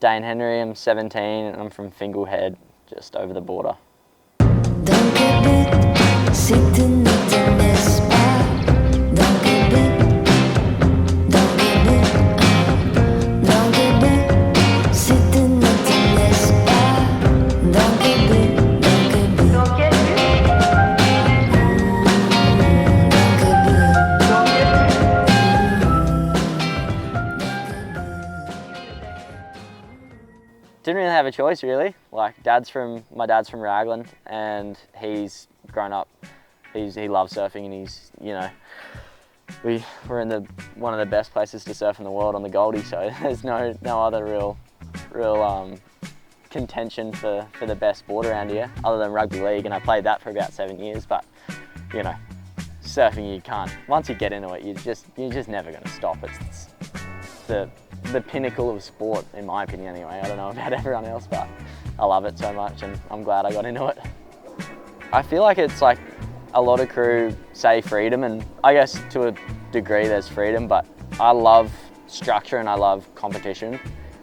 Dane Henry, I'm 17 and I'm from Fingal Head, just over the border. Didn't really have a choice really. Like my dad's from Raglan and he's grown up, he loves surfing and he's, you know, we're in one of the best places to surf in the world on the Goldie, so there's no other real contention for the best sport around here other than rugby league, and I played that for about 7 years, but you know, surfing you can't, once you get into it, you're just never going to stop. It's the pinnacle of sport, in my opinion anyway. I don't know about everyone else, but I love it so much and I'm glad I got into it. I feel like it's like a lot of crew say freedom, and I guess to a degree there's freedom, but I love structure and I love competition,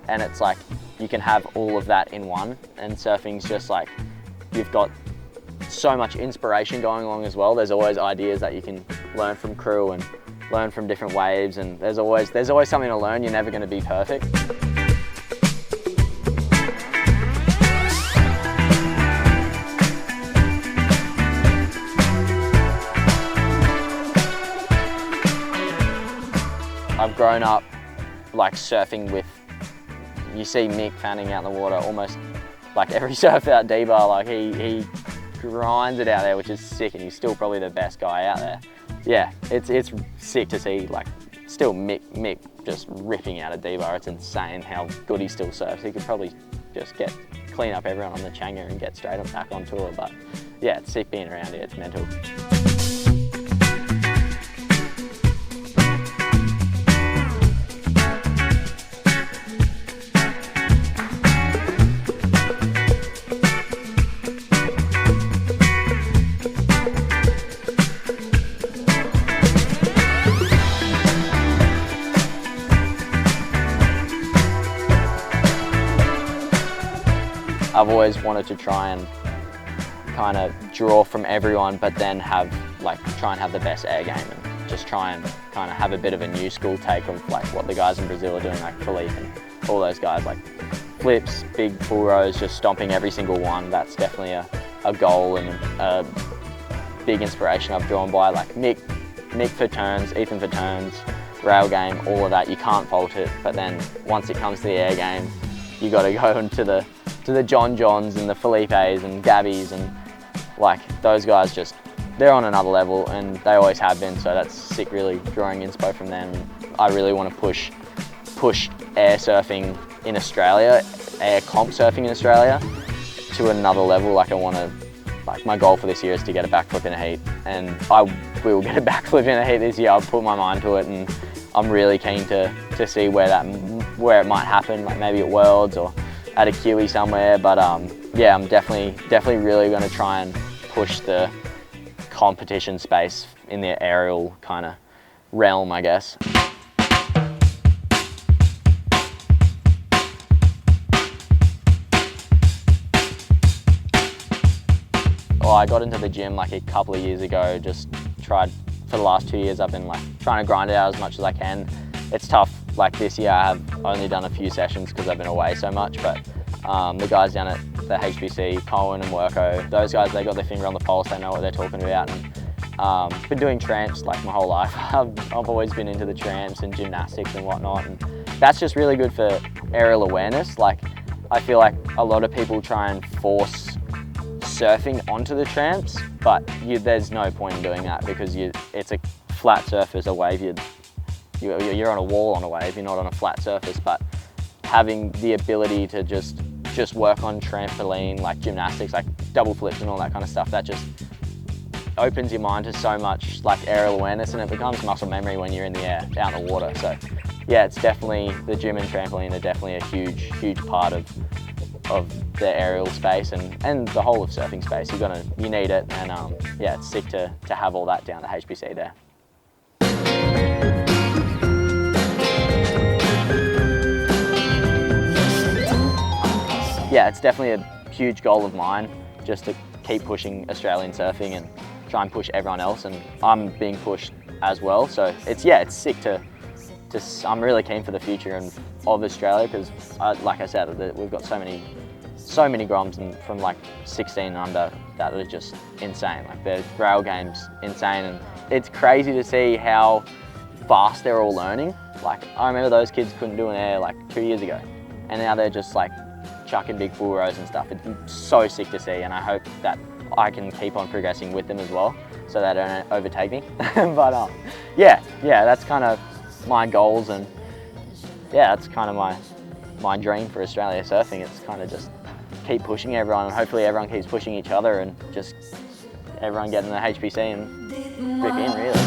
and it's like you can have all of that in one, and surfing's just like you've got so much inspiration going along as well. There's always ideas that you can learn from crew and learn from different waves, and there's always something to learn. You're never going to be perfect. I've grown up like surfing with, you see Mick fanning out in the water almost like every surfer at D-Bar, like he grinds it out there, which is sick, and he's still probably the best guy out there. Yeah, it's sick to see, like, still Mick just ripping out a D-Bar. It's insane how good he still surfs. He could probably just clean up everyone on the Changa and get straight back on tour, but yeah, it's sick being around here, it's mental. I've always wanted to try and kind of draw from everyone, but then try and have the best air game and just try and kind of have a bit of a new school take of like what the guys in Brazil are doing, like Felipe and all those guys, like flips, big full rows, just stomping every single one. That's definitely a goal and a big inspiration I've drawn by, like Mick for turns, Ethan for turns, rail game, all of that. You can't fault it, but then once it comes to the air game, you got to go into the John Johns and the Felipes and Gabbies, and like those guys they're on another level and they always have been, so that's sick, really drawing inspo from them. I really want to push air surfing in Australia, air comp surfing in Australia to another level. Like my goal for this year is to get a backflip in a heat, and I will get a backflip in a heat this year. I'll put my mind to it, and I'm really keen to see where it might happen, like maybe at Worlds or at a Kiwi somewhere, but yeah, I'm definitely really going to try and push the competition space in the aerial kind of realm, I guess. Well, I got into the gym like a couple of years ago, just tried, for the last 2 years I've been like trying to grind it out as much as I can. It's tough. Like this year I have only done a few sessions because I've been away so much, but the guys down at the HBC, Owen and Worko, those guys, they got their finger on the pulse, they know what they're talking about, and been doing tramps like my whole life. I've always been into the tramps and gymnastics and whatnot, and that's just really good for aerial awareness. Like I feel like a lot of people try and force surfing onto the tramps, but there's no point in doing that because it's a flat surface, a wave, you're on a wall on a wave, you're not on a flat surface. But having the ability to just work on trampoline, like gymnastics, like double flips and all that kind of stuff, that just opens your mind to so much like aerial awareness, and it becomes muscle memory when you're in the air, out in the water. So yeah, it's definitely, the gym and trampoline are definitely a huge part of the aerial space and the whole of surfing space. You need it, and yeah, it's sick to have all that down at HBC there. yeah, it's definitely a huge goal of mine, just to keep pushing Australian surfing and try and push everyone else, and I'm being pushed as well. So it's sick to I'm really keen for the future of Australia, because like I said, we've got so many groms from like 16 and under that are just insane. Like the rail game's insane, and it's crazy to see how fast they're all learning. Like I remember those kids couldn't do an air like 2 years ago, and now they're just like chucking big full rows and stuff. It's so sick to see, and I hope that I can keep on progressing with them as well, so they don't overtake me. But yeah, that's kind of my goals, and yeah, that's kind of my dream for Australia surfing. It's kind of just keep pushing everyone, and hopefully everyone keeps pushing each other, and just everyone getting the HPC and rip in, really.